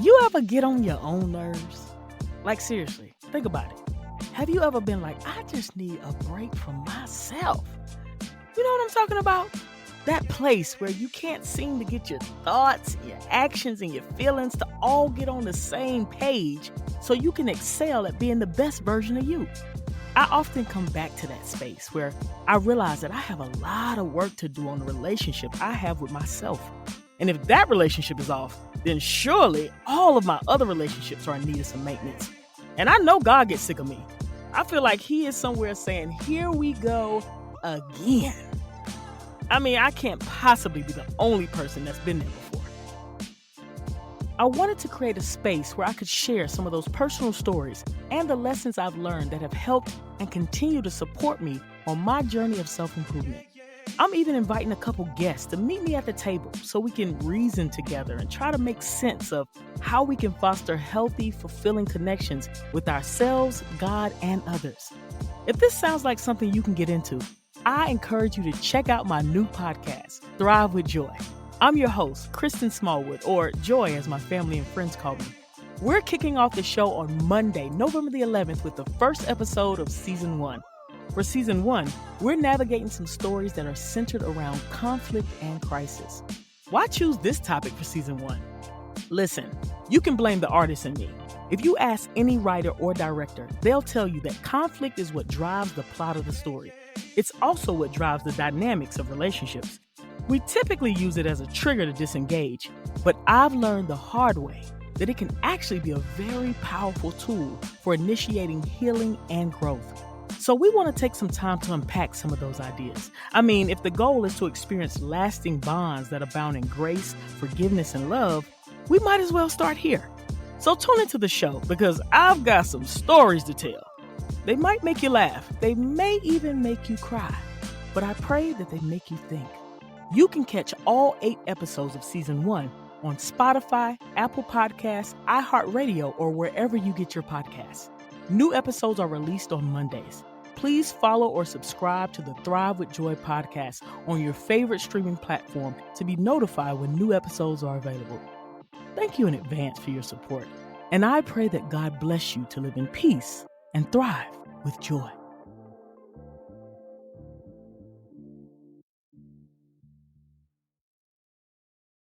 You ever get on your own nerves? Like, seriously, think about it. Have you ever been like, I just need a break from myself? You know what I'm talking about? That place where you can't seem to get your thoughts, your actions, and your feelings to all get on the same page so you can excel at being the best version of you. I often come back to that space where I realize that I have a lot of work to do on the relationship I have with myself. And if that relationship is off, then surely all of my other relationships are in need of some maintenance. And I know God gets sick of me. I feel like he is somewhere saying, here we go again. I mean, I can't possibly be the only person that's been there before. I wanted to create a space where I could share some of those personal stories and the lessons I've learned that have helped and continue to support me on my journey of self-improvement. I'm even inviting a couple guests to meet me at the table so we can reason together and try to make sense of how we can foster healthy, fulfilling connections with ourselves, God, and others. If this sounds like something you can get into, I encourage you to check out my new podcast, Thrive with Joy. I'm your host, Kristen Smallwood, or Joy as my family and friends call me. We're kicking off the show on Monday, November the 11th with the first episode of Season 1. For Season 1, we're navigating some stories that are centered around conflict and crisis. Why choose this topic for Season 1? Listen, you can blame the artist in me. If you ask any writer or director, they'll tell you that conflict is what drives the plot of the story. It's also what drives the dynamics of relationships. We typically use it as a trigger to disengage, but I've learned the hard way that it can actually be a very powerful tool for initiating healing and growth. So we want to take some time to unpack some of those ideas. I mean, if the goal is to experience lasting bonds that abound in grace, forgiveness, and love, we might as well start here. So tune into the show because I've got some stories to tell. They might make you laugh. They may even make you cry. But I pray that they make you think. You can catch all 8 episodes of Season 1 on Spotify, Apple Podcasts, iHeartRadio, or wherever you get your podcasts. New episodes are released on Mondays. Please follow or subscribe to the Thrive with Joy podcast on your favorite streaming platform to be notified when new episodes are available. Thank you in advance for your support, and I pray that God bless you to live in peace and thrive with joy.